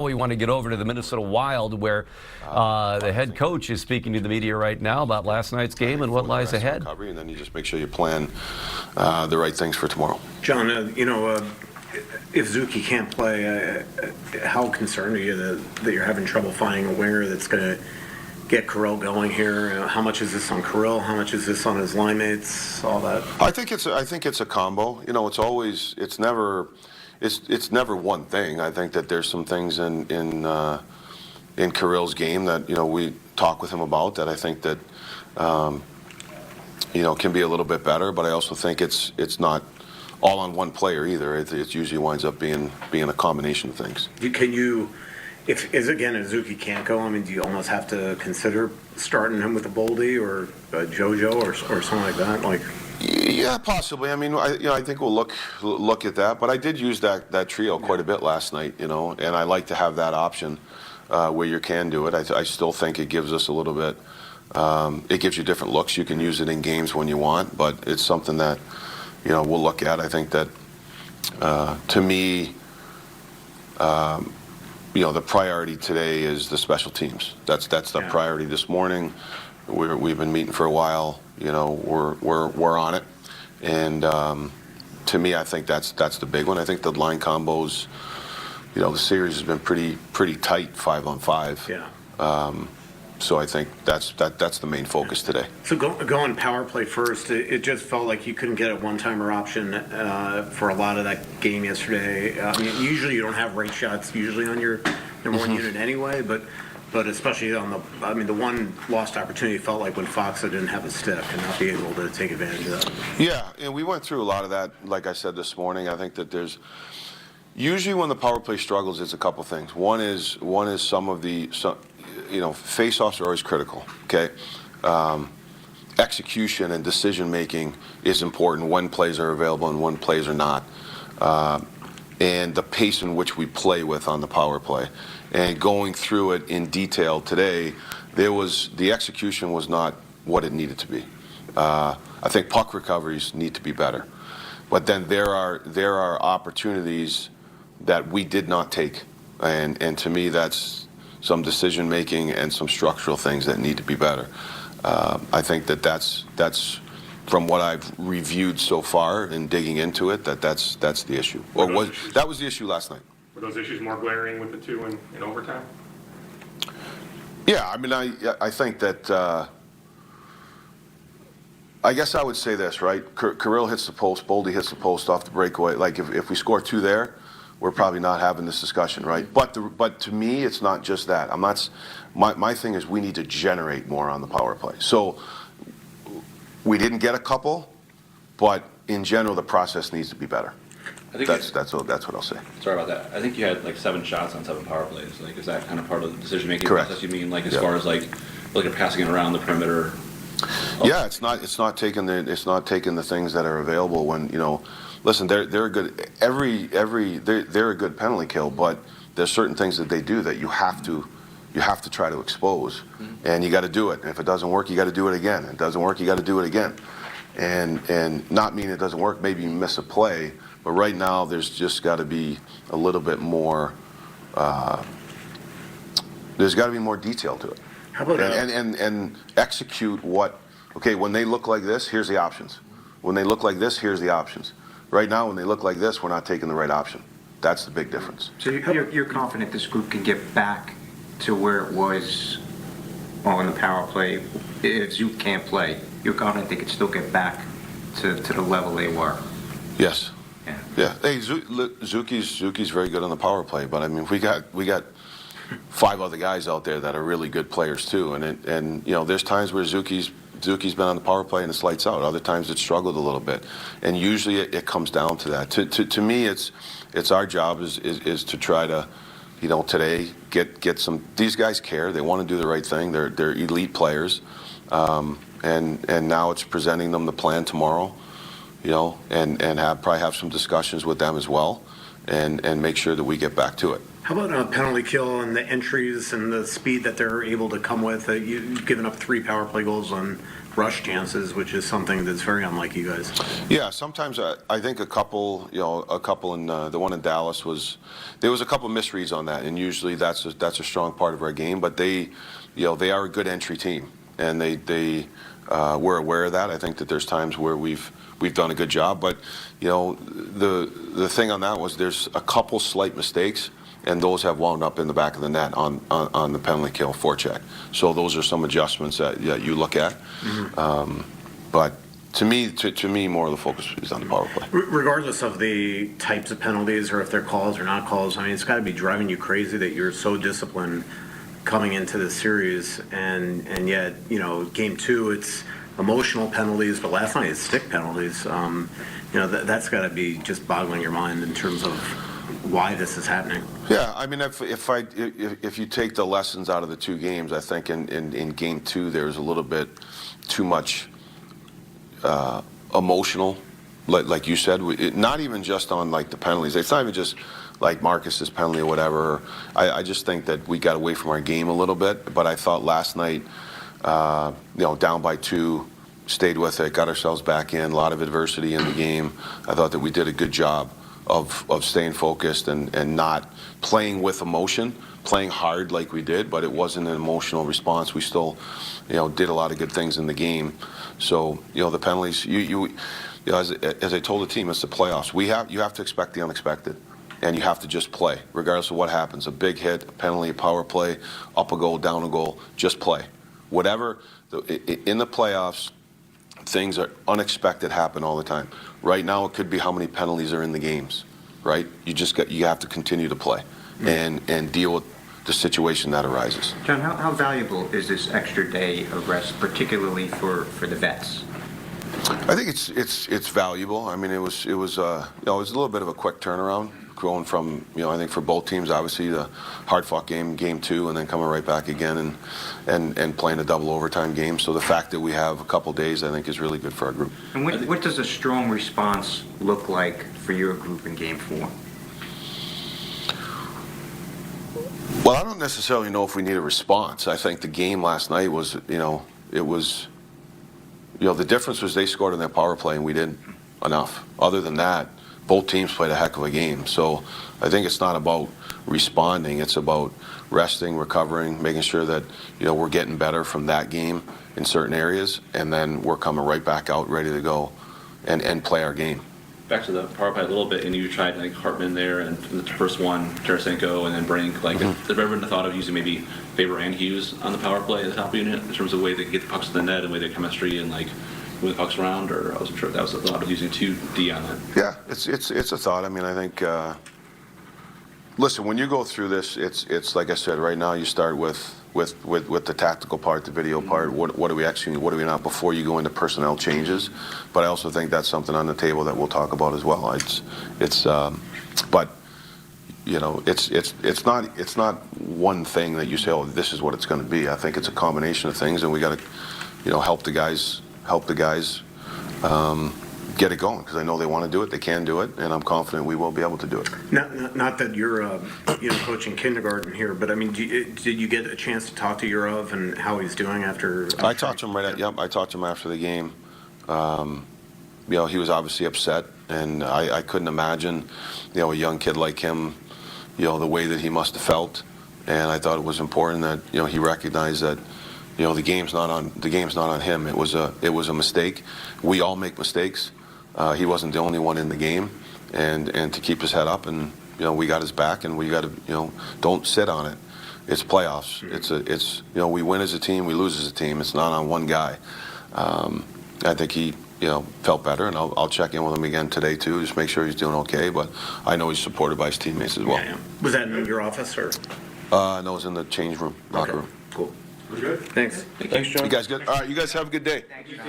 We want to get over to the Minnesota Wild, where the head coach is speaking to the media right now about last night's game and what lies ahead. Recovery, and then you just make sure you plan the right things for tomorrow. John, if Zuki can't play, how concerned are you that you're having trouble finding a winger that's going to get Kirill going here? How much is this on Kirill? How much is this on his line mates? All that. I think it's a combo. It's never one thing. I think that there's some things in Kirill's game that we talk with him about that I think that can be a little bit better. But I also think it's not all on one player either. It usually winds up being a combination of things. Can you, if Zuki can't go, do you almost have to consider starting him with a Boldy or a JoJo or something like that? Yeah, possibly. I think we'll look at that. But I did use that trio quite a bit last night, and I like to have that option where you can do it. I still think it gives us a little bit. It gives you different looks. You can use it in games when you want, but it's something that we'll look at. I think that to me, the priority today is the special teams. That's the priority this morning. We've been meeting for a while. We're on it, and to me, I think that's the big one. I think the line combos, the series has been pretty tight, 5-on-5. Yeah. So I think that's the main focus today. So going power play first, it just felt like you couldn't get a one-timer option for a lot of that game yesterday. Usually you don't have rate shots usually on your number one unit anyway, but especially on the one lost opportunity felt like when Fox didn't have a stick and not be able to take advantage of that. Yeah, and we went through a lot of that. Like I said this morning, I think that there's usually when the power play struggles, it's a couple things. One is some face-offs are always critical. Okay, execution and decision making is important when plays are available and when plays are not. And the pace in which we play with on the power play. And going through it in detail today, the execution was not what it needed to be. I think puck recoveries need to be better. But then there are opportunities that we did not take. And to me, that's some decision making and some structural things that need to be better. I think that's from what I've reviewed so far and digging into it, that's the issue. That was the issue last night. Were those issues more glaring with the two in overtime? Yeah, I think that I guess I would say this, right? Kirill hits the post, Boldy hits the post off the breakaway. Like if we score two there, we're probably not having this discussion, right? But to me, it's not just that. My thing is we need to generate more on the power play. So we didn't get a couple, but in general, the process needs to be better. I think that's what I'll say. Sorry about that. I think you had 7 shots on 7 power plays. Is that kind of part of the decision-making process? You mean as far as looking at passing it around the perimeter? Yeah, it's not taking the things that are available when Listen, they're a good they're a good penalty kill, but there's certain things that they do that you have to try to expose, and you got to do it. And if it doesn't work, you got to do it again. If it doesn't work, you got to do it again, and not mean it doesn't work. Maybe you miss a play, but right now there's just got to be a little bit more. There's got to be more detail to it. How about and execute what? Okay, when they look like this, here's the options. When they look like this, here's the options. Right now, when they look like this, we're not taking the right option. That's the big difference. So you're confident this group can get back to where it was on the power play? If Zook can't play, you're confident they could still get back to the level they were? Yes. Yeah. Hey, Zuki's very good on the power play, but we got 5 other guys out there that are really good players too, and there's times where Zuki's been on the power play and it's lights out. Other times it's struggled a little bit, and usually it comes down to that. To me, it's our job is to try to, today get some. These guys care. They want to do the right thing. They're elite players, and now it's presenting them the plan tomorrow, and probably have some discussions with them as well, and make sure that we get back to it. How about penalty kill and the entries and the speed that they're able to come with? You've given up 3 power play goals on rush chances, which is something that's very unlike you guys. Yeah, sometimes I think a couple in the one in Dallas there was a couple misreads on that, and usually that's a strong part of our game. But they are a good entry team, and we're aware of that. I think that there's times where we've done a good job, but the thing on that was there's a couple slight mistakes, and those have wound up in the back of the net on the penalty kill forecheck. So those are some adjustments that you look at. Mm-hmm. But to me, more of the focus is on the power play. Regardless of the types of penalties or if they're calls or not calls, I mean, it's got to be driving you crazy that you're so disciplined coming into the series, and yet, game 2, it's emotional penalties, but last night it's stick penalties. That's got to be just boggling your mind in terms of why this is happening. Yeah, I mean, if you take the lessons out of the 2 games, I think in game 2 there's a little bit too much emotional, like you said, not even just on like the penalties. It's not even just like Marcus's penalty or whatever. I just think that we got away from our game a little bit. But I thought last night, down by 2, stayed with it, got ourselves back in. A lot of adversity in the game. I thought that we did a good job of staying focused and not playing with emotion, playing hard like we did, but it wasn't an emotional response. We still, did a lot of good things in the game. So, the penalties, as I told the team, it's the playoffs. You have to expect the unexpected, and you have to just play, regardless of what happens. A big hit, a penalty, a power play, up a goal, down a goal, just play. Whatever, in the playoffs, things are unexpected happen all the time. Right now, it could be how many penalties are in the games, right? You have to continue to play and deal with the situation that arises. John, how valuable is this extra day of rest, particularly for the vets? I think it's valuable. I mean, it was a little bit of a quick turnaround, going from I think for both teams, obviously the hard-fought game 2, and then coming right back again and playing a double overtime game. So the fact that we have a couple days, I think, is really good for our group. And what does a strong response look like for your group in game 4? Well, I don't necessarily know if we need a response. I think the game last night was, it was, the difference was they scored on their power play and we didn't enough. Other than that, both teams played a heck of a game. So I think it's not about responding. It's about resting, recovering, making sure that, we're getting better from that game in certain areas, and then we're coming right back out ready to go and play our game. Back to the power play a little bit, and you tried like Hartman there, and the first one, Tarasenko, and then Brink. Like, Has there ever been the thought of using maybe Faber and Hughes on the power play as help unit in terms of the way they can get the pucks to the net and way their chemistry and like move the pucks around? Or I wasn't sure if that was a thought of using 2D on that. Yeah, it's a thought. I mean, I think. Listen, when you go through this, it's like I said. Right now, you start with the tactical part, the video part. What are we executing? What are we not? Before you go into personnel changes, but I also think that's something on the table that we'll talk about as well. But it's not one thing that you say, oh, this is what it's going to be. I think it's a combination of things, and we got to help the guys get it going, because I know they want to do it, they can do it, and I'm confident we will be able to do it. Not that you're coaching kindergarten here, but I mean, did you get a chance to talk to Yurov and how he's doing after? I talked to him I talked to him after the game. He was obviously upset, and I couldn't imagine, a young kid like him, the way that he must have felt. And I thought it was important that he recognized that the game's not on him. It was a mistake. We all make mistakes. He wasn't the only one in the game, and to keep his head up, and we got his back, and we got to don't sit on it. It's playoffs. It's we win as a team, we lose as a team. It's not on one guy. I think he felt better, and I'll check in with him again today too, just make sure he's doing okay. But I know he's supported by his teammates as well. Yeah. Was that in your office or? No, it was in the change room, locker room. Cool. We're good. Thanks. Thanks, John. You guys good? All right, you guys have a good day. Thank you.